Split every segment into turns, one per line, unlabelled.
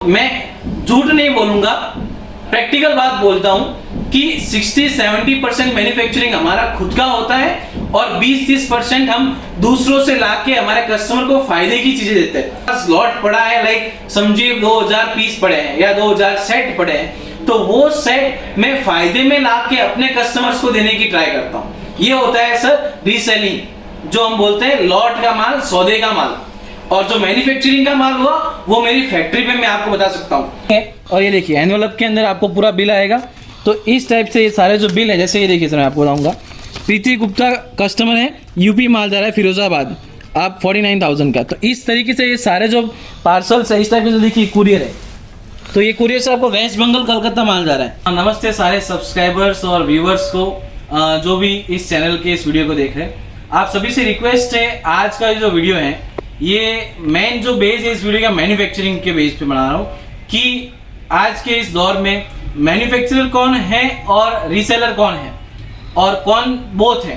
मैं झूठ नहीं बोलूंगा, प्रैक्टिकल बात बोलता हूं कि 60-70% मैन्युफैक्चरिंग हमारा खुद का होता है और 20-30% हम दूसरों से लाके हमारे कस्टमर को फायदे की चीजें देते हैं। स्लॉट पड़ा है, लाइक समझिए 2000 पीस पड़े हैं या 2000 सेट पड़े हैं, तो वो सेट मैं फायदे में लाके अपने कस्टमर्स को देने की ट्राई करता हूँ। ये होता है सर रीसेलिंग, जो हम बोलते हैं लॉट का माल, सौदे का माल। और जो मैन्युफैक्चरिंग का माल हुआ वो मेरी फैक्ट्री पे मैं आपको बता सकता हूँ। और ये देखिए एनवेलप के अंदर आपको पूरा बिल आएगा। तो इस टाइप से ये सारे जो बिल है, जैसे ये देखिए सर मैं आपको बताऊंगा, प्रीति गुप्ता कस्टमर है, यूपी माल जा रहा है फिरोजाबाद, आप 49,000 का। तो इस तरीके से ये सारे जो पार्सल्स है इस टाइप से देखिए कुरियर है, तो ये कुरियर से आपको वेस्ट बंगाल कलकत्ता माल जा रहा है। नमस्ते सारे सब्सक्राइबर्स और व्यूवर्स को, जो भी इस चैनल के इस वीडियो को देख रहे हैं, आप सभी से रिक्वेस्ट है, आज का जो वीडियो है ये मेन जो बेस है इस वीडियो का मैन्युफैक्चरिंग के बेस पे बना रहा हूँ कि आज के इस दौर में मैन्युफैक्चरर कौन है और रीसेलर कौन है और कौन बोथ है।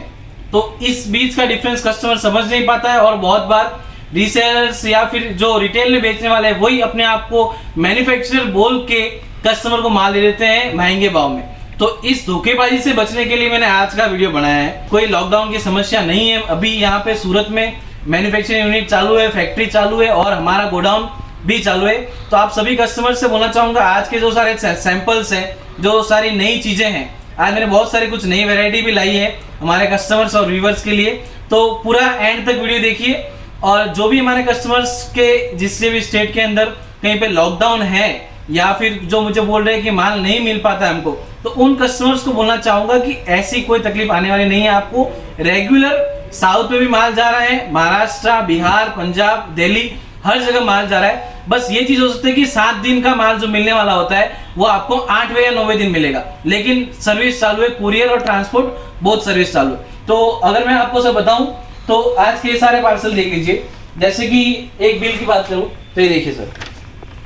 तो इस बीच का डिफरेंस कस्टमर समझ नहीं पाता है और बहुत बार रीसेलर्स या फिर जो रिटेल में बेचने वाले हैं वही अपने आप को मैन्युफैक्चरर बोल के कस्टमर को माल दे देते हैं महंगे भाव में। तो इस धोखेबाजी से बचने के लिए मैंने आज का वीडियो बनाया है। कोई लॉकडाउन की समस्या नहीं है, अभी यहाँ पे सूरत में मैन्युफैक्चरिंग यूनिट चालू है, फैक्ट्री चालू है और हमारा गोडाउन भी चालू है। तो आप सभी कस्टमर से बोलना चाहूंगा, आज के जो सारे सैंपल्स हैं, जो सारी नई चीजें हैं, आज मैंने बहुत सारी कुछ नई वैरायटी भी लाई है हमारे कस्टमर्स और व्यूवर्स के लिए। तो पूरा एंड तक वीडियो देखिए और जो भी हमारे कस्टमर्स के जिससे भी स्टेट के अंदर कहीं पे लॉकडाउन है या फिर जो मुझे बोल रहे हैं कि माल नहीं मिल पाता है हमको, तो उन कस्टमर्स को बोलना चाहूंगा कि ऐसी कोई तकलीफ आने वाली नहीं है। आपको रेगुलर साउथ में भी माल जा रहा है, महाराष्ट्र, बिहार, पंजाब, दिल्ली, हर जगह माल जा रहा है। बस ये चीज हो सकती है कि 7 दिन का माल जो मिलने वाला होता है वो आपको 8वें या 9वें दिन मिलेगा, लेकिन सर्विस चालू है, कुरियर और ट्रांसपोर्ट बहुत सर्विस चालू है। तो अगर मैं आपको सब बताऊं तो आज के सारे पार्सल देख लीजिए। जैसे कि एक बिल की बात करूं तो ये देखिए सर,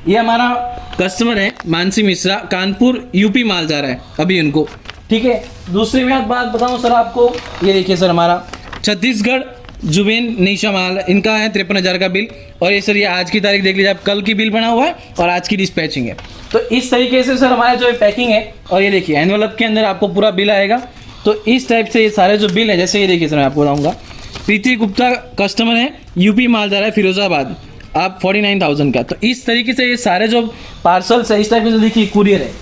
ये हमारा कस्टमर है मानसी मिश्रा, कानपुर यूपी माल जा रहा है अभी उनको, ठीक है। दूसरी बात बताऊं सर आपको, ये देखिए सर हमारा छत्तीसगढ़ जुबेन निशा माल, इनका है 53,000 का बिल। और ये सर ये आज की तारीख देख लीजिए आप, कल की बिल बना हुआ है और आज की डिस्पैचिंग है। तो इस तरीके से सर हमारा जो पैकिंग है, और ये देखिए एनवेलप के अंदर आपको पूरा बिल आएगा। तो इस टाइप से ये सारे जो बिल है, जैसे ये देखिए सर मैं आपको बताऊंगा, प्रीति गुप्ता कस्टमर है, यूपी माल जा रहा है फिरोजाबाद, आप 49,000 का। तो इस तरीके से ये सारे जो पार्सल्स है इस टाइप से देखिए कुरियर है,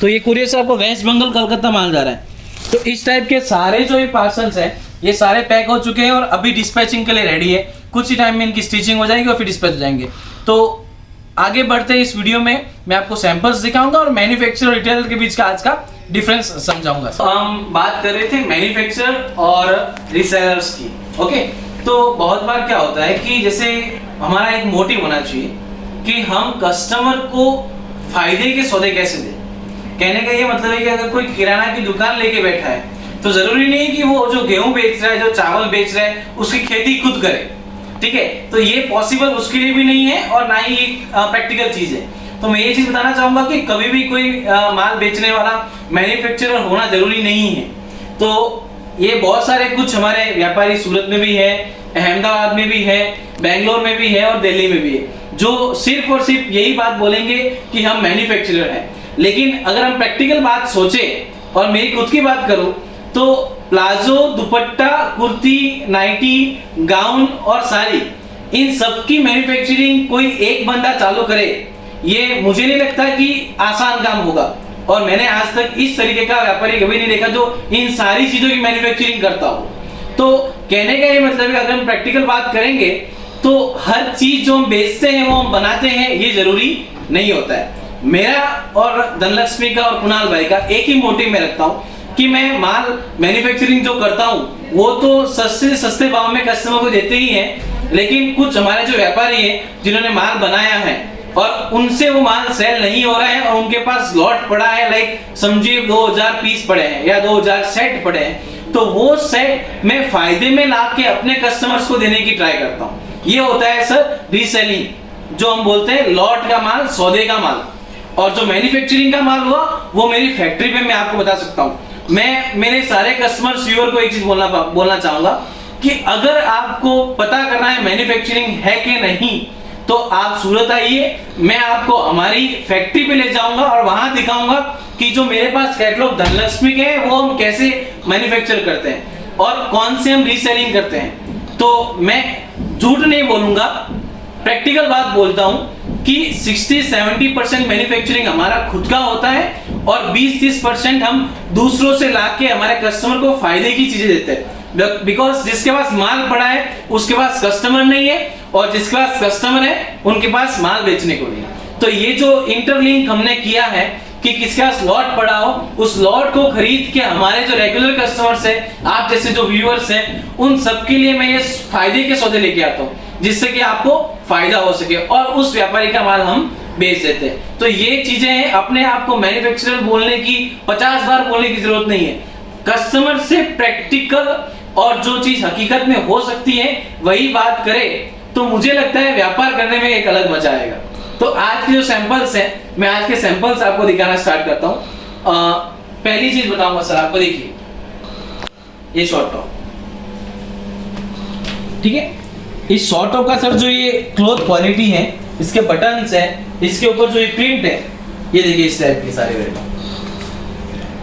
तो ये कुरियर से आपको वेस्ट बंगाल कलकत्ता माल जा रहा है। तो इस टाइप के सारे जो ये पार्सल्स हैं ये सारे पैक हो चुके हैं और अभी डिस्पैचिंग के लिए रेडी है। कुछ ही टाइम में इनकी स्टिचिंग हो जाएगी और फिर डिस्पैच हो जाएंगे। तो आगे बढ़ते हैं इस वीडियो में, मैं आपको सैंपल्स दिखाऊंगा और मैन्युफैक्चरर और रिटेलर के बीच का आज का डिफरेंस समझाऊंगा। तो हम बात कर रहे थे मैन्युफैक्चरर और रीसेलर्स की, ओके। तो बहुत बार क्या होता है कि जैसे हमारा एक मोटिव होना चाहिए कि हम कस्टमर को फायदे के सौदे कैसे दें। कहने का ये मतलब है कि अगर कोई किराना की दुकान लेके बैठा है तो जरूरी नहीं कि वो जो गेहूं बेच रहा है, जो चावल बेच रहा है, उसकी खेती खुद करे, ठीक है। तो ये पॉसिबल उसके लिए भी नहीं है और ना ही प्रैक्टिकल चीज है। तो मैं ये चीज बताना चाहूंगा कि कभी भी कोई माल बेचने वाला मैन्युफैक्चरर होना जरूरी नहीं है। तो ये बहुत सारे कुछ हमारे व्यापारी सूरत में भी है, अहमदाबाद में भी है, बेंगलोर में भी है और दिल्ली में भी है, जो सिर्फ और सिर्फ यही बात बोलेंगे कि हम मैन्युफैक्चरर हैं। लेकिन अगर हम प्रैक्टिकल बात सोचे और मेरी खुद की बात करूं तो palazzo, dupatta, kurti, nightie, gown और साड़ी, इन सब की मैन्युफैक्चरिंग कोई एक बंदा चालू करे, ये मुझे नहीं लगता कि आसान काम होगा। और मैंने आज तक इस तरीके का व्यापारी कभी नहीं देखा जो इन सारी चीजों की मैन्युफैक्चरिंग करता हो। तो कहने का ये मतलब है अगर हम प्रैक्टिकल बात करेंगे तो हर चीज जो हम बेचते हैं वो हम बनाते हैं, ये जरूरी नहीं होता है। मेरा और धनलक्ष्मी का और कुणाल भाई का एक ही मोटिव में रखता हूँ कि मैं माल मैन्युफैक्चरिंग जो करता हूँ वो तो सस्ते से सस्ते भाव में कस्टमर को देते ही हैं, लेकिन कुछ हमारे जो व्यापारी हैं जिन्होंने माल बनाया है और उनसे वो माल सेल नहीं हो रहा है और उनके पास लॉट पड़ा है, लाइक समझिए 2000 पीस पड़े हैं या 2000 सेट पड़े हैं, तो वो सेट मैं फायदे में ला के अपने कस्टमर्स को देने की ट्राई करता हूँ। ये होता है सर रीसेलिंग, जो हम बोलते हैं लॉट का माल, सौदे का माल। और जो मैन्युफैक्चरिंग का माल हुआ वो मेरी फैक्ट्री पे मैं आपको बता सकता हूँ। मैं मेरे सारे कस्टमर व्यूअर को एक चीज बोलना चाहूंगा कि अगर आपको पता करना है मैन्युफैक्चरिंग है कि नहीं, तो आप सूरत आइए, मैं आपको हमारी फैक्ट्री पे ले जाऊंगा और वहां दिखाऊंगा कि जो मेरे पास कैटलॉग धनलक्ष्मी के है वो हम कैसे मैन्युफैक्चर करते हैं और कौन से हम रीसेलिंग करते हैं। तो मैं झूठ नहीं बोलूंगा, प्रैक्टिकल बात बोलता हूं कि 60-70% मैन्युफैक्चरिंग हमारा खुद का होता है और 20-30% हम दूसरों से लाके हमारे कस्टमर को फायदे की चीजें देते हैं। बिकॉज जिसके पास माल पड़ा है उसके पास कस्टमर नहीं है और जिसके पास कस्टमर है उनके पास माल बेचने को नहीं है। तो ये जो इंटरलिंक हमने किया है कि किसके पास लॉट पड़ा हो, उस लॉट को खरीद के हमारे जो रेगुलर कस्टमर्स है, आप जैसे जो व्यूअर्स हैं, उन सबके लिए मैं ये फायदे के सौदे लेके आता हूँ जिससे कि आपको फायदा हो सके और उस व्यापारी का माल हम बेच देते हैं। तो ये चीजें हैं, अपने आप को मैन्युफैक्चरर बोलने की 50 बार बोलने की जरूरत नहीं है। कस्टमर से प्रैक्टिकल और जो चीज हकीकत में हो सकती है वही बात करे तो मुझे लगता है व्यापार करने में एक अलग मजा आएगा। तो आज के जो सैंपल्स हैं, मैं आज के सैंपल्स आपको दिखाना स्टार्ट करता हूँ। पहली चीज बताऊंगा सर आपको, देखिए ये शॉर्ट टॉप, ठीक है। इस शॉर्ट टॉप का सर जो ये क्लॉथ क्वालिटी है, इसके बटन्स है, इसके ऊपर जो ये प्रिंट है, ये देखिए इस टाइप के सारे आइटम।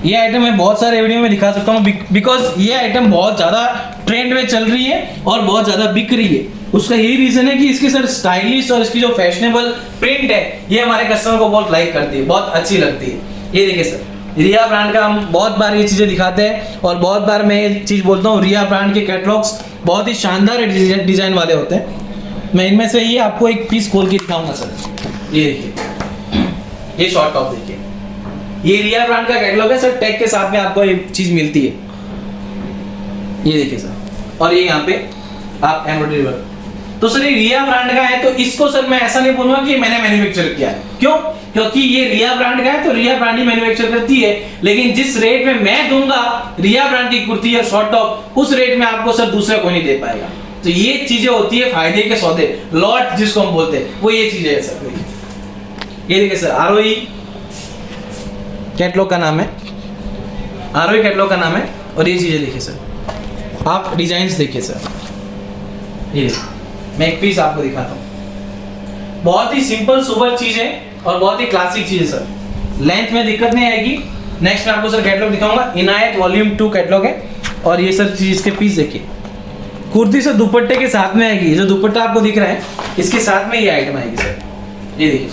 ये आइटम मैं बहुत सारे वीडियो में दिखा सकता हूँ बिकॉज ये आइटम बहुत ज्यादा ट्रेंड में चल रही है और बहुत ज्यादा बिक रही है। उसका यही रीजन है कि इसकी सर स्टाइलिश और इसकी जो फैशनेबल प्रिंट है ये हमारे कस्टमर को बहुत लाइक करती है, बहुत अच्छी लगती है। ये देखिए सर, रिया ब्रांड का हम बहुत बार ये चीजें दिखाते हैं और बहुत बार मैं ये चीज बोलता हूँ, रिया ब्रांड के कैटलॉग्स बहुत ही शानदार डिजाइन वाले होते हैं। मैं इनमें से ये आपको एक पीस खोल के दिखाऊंगा सर। ये देखिए, ये शॉर्ट टॉप देखिए, ये रिया ब्रांड का कैटलॉग है सर, टैग के साथ में आपको ये चीज मिलती है। ये देखिए सर, और ये यहाँ पे आप एम्ब्रॉयडरी वर्क। तो सर ये रिया ब्रांड का है तो इसको सर मैं ऐसा नहीं बोलूंगा कि मैंने मैन्युफैक्चर किया है। क्यों? क्योंकि ये रिया ब्रांड का है तो रिया ब्रांड ही मैन्युफैक्चर करती है। लेकिन जिस रेट में मैं दूंगा रिया ब्रांड की कुर्ती और शॉर्ट टॉप, उस रेट में आपको सर दूसरा कोई नहीं दे पाएगा। तो ये चीजें होती है फायदे के सौदे, लॉट जिसको हम बोलते हैं, वो ये चीजें है सर। ये देखिए सर, आरओई कैटलॉग का नाम है, आरओई कैटलॉग का नाम है। और ये चीजें देखिए सर, आप डिजाइन्स देखिए सर। ये मैं एक पीस आपको दिखाता हूँ, बहुत ही सिंपल सुपर चीज है और बहुत ही क्लासिक चीज है सर। लेंथ में दिक्कत नहीं आएगी। नेक्स्ट मैं आपको सर कैटलॉग दिखाऊंगा, इनायत वॉल्यूम 2 कैटलॉग है। और ये सर चीज इसके पीस देखिए, कुर्ती से दुपट्टे के साथ में आएगी। जो दुपट्टा आपको दिख रहा है इसके साथ में ये आइटम आएगी सर। ये देखिए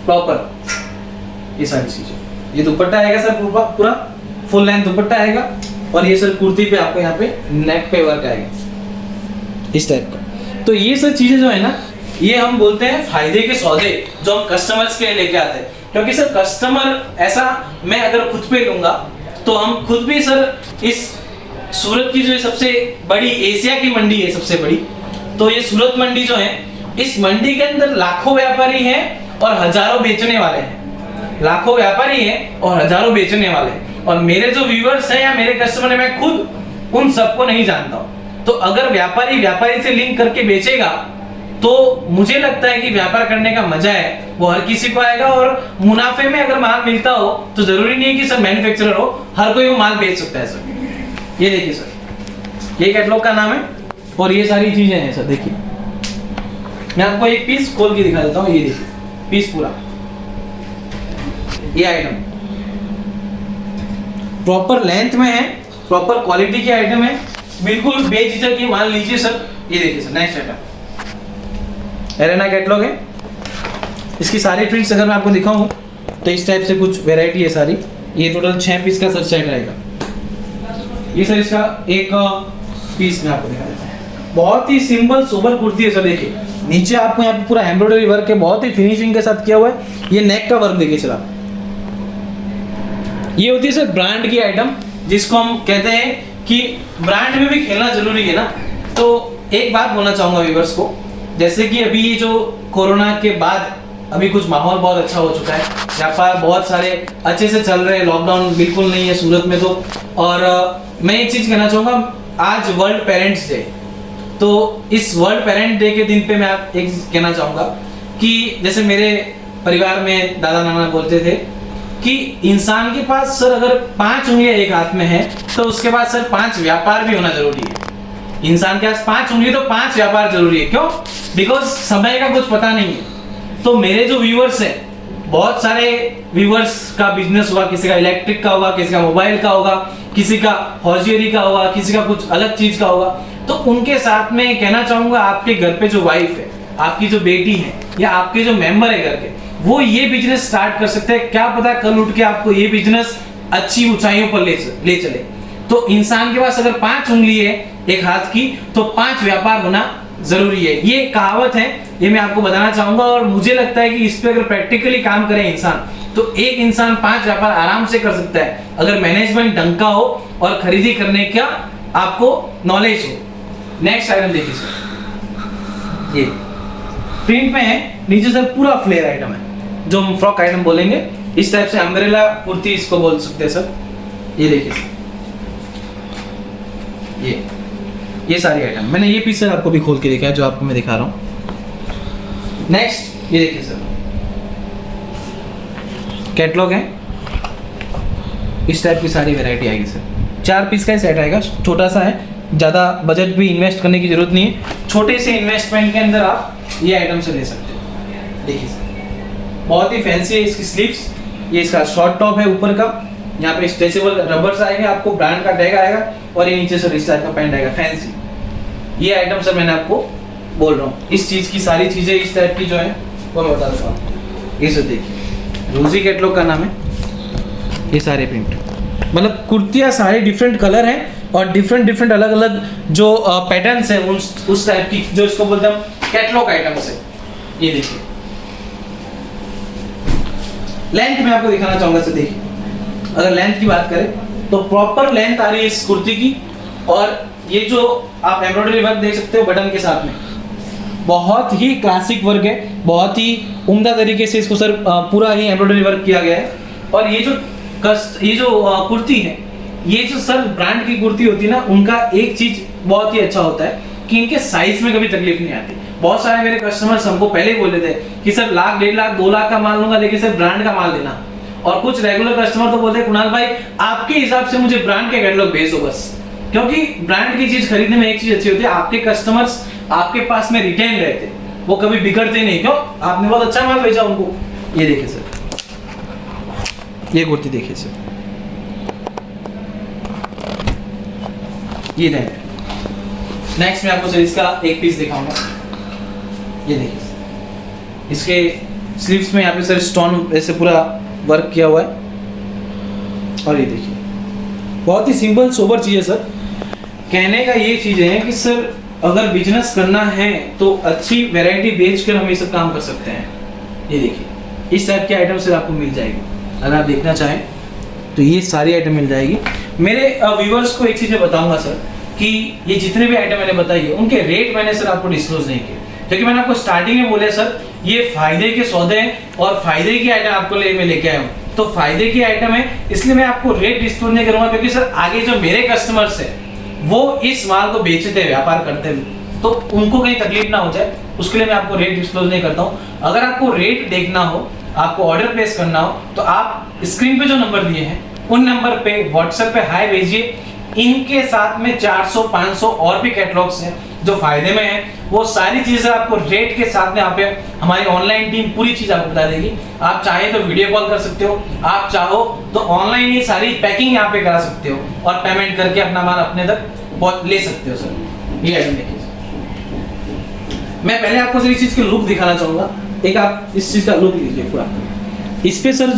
प्रॉपर ये सारी चीजें, ये दुपट्टा आएगा सर, पूरा फुल लेंथ दुपट्टा आएगा। और ये सर कुर्ती पे आपको यहाँ पे नेक पे वर्क आएगा इस टाइप का। तो ये सब चीजें जो है ना, ये हम बोलते हैं फायदे के सौदे जो हम कस्टमर्स के लिए लेके आते हैं। क्योंकि सर कस्टमर ऐसा, मैं अगर खुद पे लूंगा तो हम खुद भी सर इस सूरत की जो सबसे बड़ी एशिया की मंडी है, सबसे बड़ी, तो ये सूरत मंडी जो है, इस मंडी के अंदर लाखों व्यापारी हैं और हजारों बेचने वाले हैं। लाखों व्यापारी हैं और हजारों बेचने वाले हैं। और मेरे जो व्यूअर्स हैं या मेरे कस्टमर है, मैं खुद उन सबको नहीं जानता हूँ। तो अगर व्यापारी से लिंक करके बेचेगा तो मुझे लगता है कि व्यापार करने का मजा है वो हर किसी को आएगा। और मुनाफे में अगर माल मिलता हो तो जरूरी नहीं है कि सर मैन्युफैक्चरर हो, हर कोई वो माल बेच सकता है सर। ये देखिए सर, ये कैटलॉग का नाम है और ये सारी चीजें हैं सर। देखिए मैं आपको एक पीस खोल के दिखा देता हूँ। ये देखिए पीस पूरा, ये आइटम प्रॉपर लेंथ में है, प्रॉपर क्वालिटी की आइटम है, बिल्कुल बेझिझक ये मान लीजिए सर। ये देखिए sir, next item arena catalogue है। इसकी सारी प्रिंट्स अगर मैं आपको दिखाऊं तो इस टाइप से कुछ वैरायटी है सारी। ये टोटल 6 पीस का सर सेट रहेगा। ये सर इसका एक पीस में आपको दिखा देता है। बहुत ही सिंपल सोबर कुर्ती है सर। देखिए नीचे आपको यहाँ पे पूरा एम्ब्रॉयडरी वर्क है, बहुत ही फिनिशिंग के साथ किया हुआ है। ये नेक का वर्क देखिए सर आप। ये होती है सर ब्रांड की आइटम, जिसको हम कहते हैं कि ब्रांड में भी खेलना जरूरी है ना। तो एक बात बोलना चाहूंगा व्यूअर्स को, जैसे कि अभी ये जो कोरोना के बाद अभी कुछ माहौल बहुत अच्छा हो चुका है, व्यापार बहुत सारे अच्छे से चल रहे हैं, लॉकडाउन बिल्कुल नहीं है सूरत में। तो और मैं एक चीज कहना चाहूंगा, आज वर्ल्ड पेरेंट्स डे, तो इस वर्ल्ड पेरेंट डे के दिन पे मैं आप एक कहना चाहूंगा कि जैसे मेरे परिवार में दादा नाना बोलते थे कि इंसान के पास सर अगर 5 उंगलियां एक हाथ में है तो उसके पास सर 5 व्यापार भी होना जरूरी है। इंसान के पास 5 उंगली तो 5 व्यापार जरूरी है। क्यों? बिकॉज समय का कुछ पता नहीं है। तो मेरे जो व्यूअर्स हैं, बहुत सारे व्यूअर्स का बिजनेस होगा, किसी का इलेक्ट्रिक का होगा, किसी का मोबाइल का होगा, किसी का हॉजियरी का होगा, किसी का कुछ अलग चीज का होगा। तो उनके साथ में कहना चाहूंगा, आपके घर पे जो वाइफ है, आपकी जो बेटी है, या आपके जो मेंबर है घर के, वो ये बिजनेस स्टार्ट कर सकते हैं। क्या पता कल उठ के आपको ये बिजनेस अच्छी ऊंचाइयों पर ले चले। तो इंसान के पास अगर 5 उंगली है एक हाथ की, तो 5 व्यापार होना जरूरी है। ये कहावत है, ये मैं आपको बताना चाहूंगा। और मुझे लगता है कि इस पे अगर प्रैक्टिकली काम करे इंसान, तो एक इंसान 5 व्यापार आराम से कर सकता है, अगर मैनेजमेंट ढंग का हो और खरीदी करने का आपको नॉलेज हो। नेक्स्ट आइटम देखिए सर, ये प्रिंट में है, नीचे सर पूरा फ्लेयर आइटम है, जो हम फ्रॉक आइटम बोलेंगे। इस टाइप से अम्ब्रेला कुर्ती इसको बोल सकते हैं सर। ये देखिए सर, ये सारी आइटम मैंने ये पीस सर आपको भी खोल के दिखाया, जो आपको मैं दिखा रहा हूँ। नेक्स्ट ये देखिए सर, कैटलॉग है, इस टाइप की सारी वैरायटी आएगी सर। 4 पीस का ही सेट आएगा, छोटा सा है, ज़्यादा बजट भी इन्वेस्ट करने की जरूरत नहीं है। छोटे से इन्वेस्टमेंट के अंदर आप ये आइटम से ले सकते हो। देखिए सर, बहुत ही फैंसी है इसकी स्लीव्स। ये इसका शॉर्ट टॉप है ऊपर का, यहाँ पे स्ट्रेचेबल रबर्स आएंगे, आपको ब्रांड का टैग आएगा, और ये नीचे से इस टाइप का पैंट आएगा फैंसी। ये आइटम सर मैंने आपको बोल रहा हूँ, इस चीज़ की सारी चीज़ें इस टाइप की जो है वो मैं बता देता हूँ। ये सर देखिए, रोजी कैटलॉग का नाम है। ये सारे प्रिंट, मतलब कुर्तियाँ सारे डिफरेंट कलर हैं और डिफरेंट अलग अलग जो पैटर्न्स हैं उस टाइप की, जो इसको बोलते हैं कैटलॉग आइटम्स है। ये देखिए, लेंथ में आपको दिखाना चाहूंगा सर। देखिए, अगर लेंथ की बात करें तो प्रॉपर लेंथ आ रही है इस कुर्ती की, और ये जो आप एम्ब्रॉयडरी वर्क देख सकते हो बटन के साथ में, बहुत ही क्लासिक वर्क है, बहुत ही उम्दा तरीके से इसको सर पूरा ही एम्ब्रॉयडरी वर्क किया गया है। और ये जो कुर्ती है, ये जो सर ब्रांड की कुर्ती होती है ना, उनका एक चीज बहुत ही अच्छा होता है कि इनके साइज में कभी तकलीफ नहीं आती। बहुत सारे मेरे कस्टमर्स हमको पहले ही बोले थे कि सर 1,00,000, 1.5 लाख, 2 लाख का माल लूंगा, लेकिन सर ब्रांड का माल देना। और कुछ रेगुलर कस्टमर तो बोलते हैं, कुणाल भाई आपके हिसाब से मुझे ब्रांड के कैटलॉग भेज दो बस। क्योंकि ब्रांड की चीज खरीदने में एक चीज अच्छी होती है, आपके कस्टमर्स आपके पास में रिटेन रहते, वो कभी बिगड़ते नहीं। क्यों? आपने बहुत अच्छा माल भेजा उनको। ये देखिए सर, ये कुर्ती देखिए सर, ये देखिए। नेक्स्ट मैं आपको सर इसका एक पीस दिखाऊंगा। ये देखिए, इसके स्लीव्स में यहाँ पे सर स्टोन ऐसे पूरा वर्क किया हुआ है। और ये देखिए, बहुत ही सिंपल सोबर चीज़ है सर। कहने का ये चीज़ है कि सर अगर बिजनेस करना है तो अच्छी वैरायटी बेचकर हम ये सब काम कर सकते हैं। ये देखिए, इस टाइप की आइटम सर आपको मिल जाएगी, अगर आप देखना चाहें तो ये सारी आइटम मिल जाएगी। मेरे व्यूवर्स को एक चीज़ मैं बताऊंगा सर, कि ये जितने भी आइटम मैंने बताई है उनके रेट मैंने सर आपको डिस्क्लोज नहीं किए, क्योंकि मैंने आपको स्टार्टिंग में बोले सर ये फायदे के सौदे हैं और फायदे की आइटम आपको मैं लेके आया हूँ, तो फायदे की आइटम है, इसलिए मैं आपको रेट डिस्क्लोज नहीं करूंगा। क्योंकि सर आगे जो मेरे कस्टमर्स है वो इस माल को बेचते व्यापार करते हैं, तो उनको कहीं तकलीफ ना हो जाए, उसके लिए मैं आपको रेट डिस्क्लोज नहीं करता हूँ। अगर आपको रेट देखना हो, आपको ऑर्डर प्लेस करना हो, तो आप स्क्रीन पे जो नंबर दिए हैं उन नंबर पे व्हाट्सएप पे हाय भेजिए। इनके साथ में 400-500 और भी कैटलॉग्स हैं जो फायदे में है, वो सारी चीजें आपको रेट के साथ में यहाँ पे हमारी ऑनलाइन टीम पूरी चीज आपको बता देगी। आप चाहे तो वीडियो कॉल कर सकते हो, आप चाहो तो ऑनलाइन ही सारी पैकिंग यहाँ पे करा सकते हो और पेमेंट करके अपना माल अपने तक ले सकते हो सर। ये आइटम देखिए, मैं पहले आपको सर इस चीज की लुक दिखाना चाहूंगा। एक आप इस चीज का लुक लीजिए पूरा, इस पे सर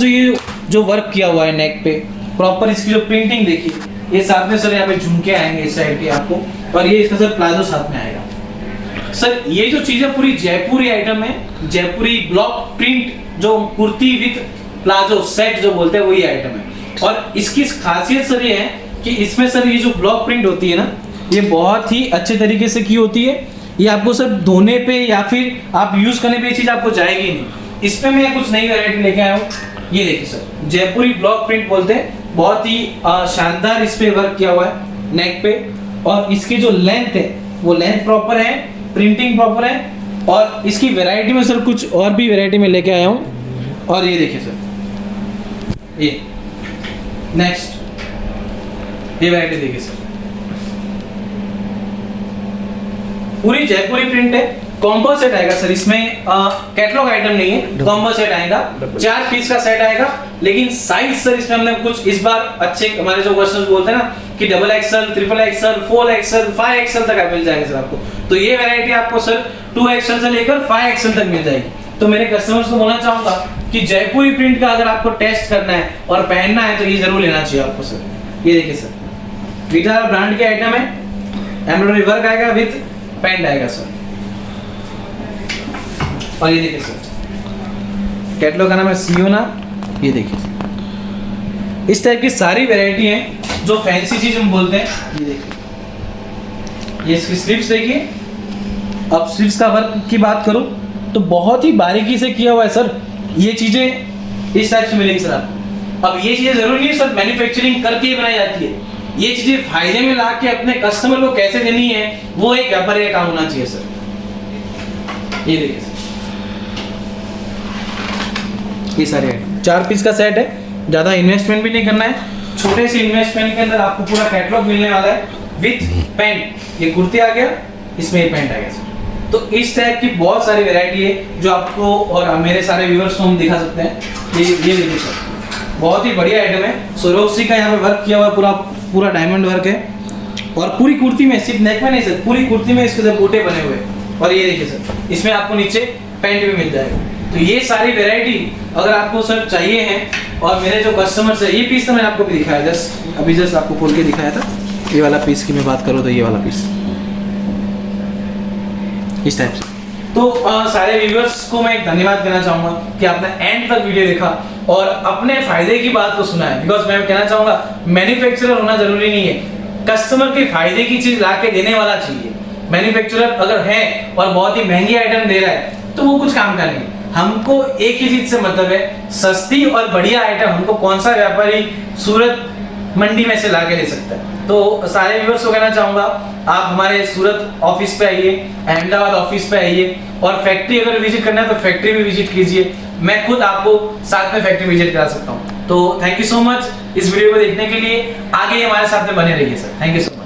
जो वर्क किया हुआ है नेक पे, प्रॉपर इसकी जो प्रिंटिंग देखिए, ये साथ में सर यहाँ पे झुमके आएंगे इस साइड के आपको, और ये इसका सर प्लाजो साथ में आएगा। सर ये जो चीजें पूरी जयपुरी आइटम है, जयपुरी ब्लॉक प्रिंट जो कुर्ती विद प्लाजो सेट जो बोलते हैं वही आइटम है। और इसकी खासियत सर ये है कि इसमें सर ये जो ब्लॉक प्रिंट होती है ना, ये बहुत ही अच्छे तरीके से की होती है। ये आपको सर धोने पे या फिर आप यूज करने पे ये चीज आपको जाएगी नहीं। इसमें मैं कुछ नई वैरायटी लेके आया हूँ। ये देखिए सर, जयपुरी ब्लॉक प्रिंट बोलते हैं, बहुत ही शानदार इस पे वर्क किया हुआ है नेक पे, और इसकी जो लेंथ है वो लेंथ प्रॉपर है, प्रिंटिंग प्रॉपर है, और इसकी वैरायटी में सर कुछ और भी वैरायटी में लेके आया हूँ। और ये देखिए सर, ये नेक्स्ट ये वैरायटी देखिए सर, पूरी जयपुरी प्रिंट है, कॉम्बो सेट आएगा सर, इसमें कैटलॉग आइटम नहीं है, कॉम्बो सेट आएगा, 4 पीस का सेट आएगा। लेकिन साइज सर इसमें हमने कुछ इस बार अच्छे, हमारे जो कस्टमर्स बोलते हैं ना कि double XL, triple XL, 4 XL, 5 XL तक मिल जाएगा सर आपको। तो ये वैरायटी आपको सर 2 एक्सएल से लेकर 5 एक्सएल तक मिल जाएगी। तो मेरे कस्टमर्स को बोलना चाहूंगा कि जयपुरी प्रिंट का अगर आपको टेस्ट करना है और पहनना है तो ये जरूर लेना चाहिए आपको सर। ये देखिए सर, विटारा ब्रांड के आइटम है, एम्ब्रॉयडरी वर्क आएगा विद पैंट आएगा सर। और ये देखिए सर, कैटलॉग का नाम है सियोना। ये देखिए इस टाइप की सारी वैरायटी हैं जो फैंसी चीज हम बोलते हैं। ये देखिए, ये इसकी स्लीव्स देखिए। अब स्लीव्स का वर्क की बात करूं तो बहुत ही बारीकी से किया हुआ है सर। ये चीजें इस टाइप से मिलेगी सर आपको। अब ये चीजें जरूरी नहीं सर मैन्युफैक्चरिंग करके ही बनाई जाती है, ये चीजें फायदे में ला के अपने कस्टमर को कैसे देनी है वो एक व्यापारी का काम होना चाहिए सर। ये देखिए सर, ये सारे 4 पीस का सेट है, ज्यादा इन्वेस्टमेंट भी नहीं करना है, छोटे से इन्वेस्टमेंट के अंदर आपको पूरा कैटलॉग मिलने वाला है विथ पैंट। ये कुर्ती आ गया, इसमें ये पैंट आ गया सर। तो इस टाइप की बहुत सारी वैरायटी है जो आपको और मेरे सारे व्यूअर्स को हम दिखा सकते हैं। ये देखिए सर, बहुत ही बढ़िया आइटम है। सोरोक्सी का यहाँ पे वर्क किया हुआ, पूरा डायमंड वर्क है। और पूरी कुर्ती में, सिर्फ नेक में नहीं सर, पूरी कुर्ती में इसके बूटे बने हुए हैं। और ये देखिए सर, इसमें आपको नीचे पैंट भी मिल जाएगा। तो ये सारी वैरायटी अगर आपको सर चाहिए है, और मेरे जो कस्टमर्स है, ये पीस तो मैंने आपको भी दिखाया, अभी जस्ट आपको खोल के दिखाया था। ये वाला पीस की मैं बात करूँ तो ये वाला पीस इस टाइप से। तो सारे व्यूअर्स को मैं एक धन्यवाद कहना चाहूंगा कि आपने एंड तक वीडियो देखा और अपने फायदे की बात को सुना है। बिकॉज मैं कहना चाहूंगा मैन्युफैक्चरर होना जरूरी नहीं है, कस्टमर के फायदे की चीज ला के देने वाला चाहिए। मैन्युफैक्चरर अगर है और बहुत ही महंगी आइटम दे रहा है तो वो कुछ काम का नहीं। हमको एक ही चीज से मतलब है, सस्ती और बढ़िया आइटम हमको कौन सा व्यापारी सूरत मंडी में से ला के दे सकता है। तो सारे व्यूअर्स को कहना चाहूंगा, आप हमारे सूरत ऑफिस पे आइए, अहमदाबाद ऑफिस पे आइए, और फैक्ट्री अगर विजिट करना है तो फैक्ट्री भी विजिट कीजिए। मैं खुद आपको साथ में फैक्ट्री विजिट करा सकता हूँ। तो थैंक यू सो मच इस वीडियो को देखने के लिए। आगे हमारे साथ में बने रहिए sir. Thank you so much.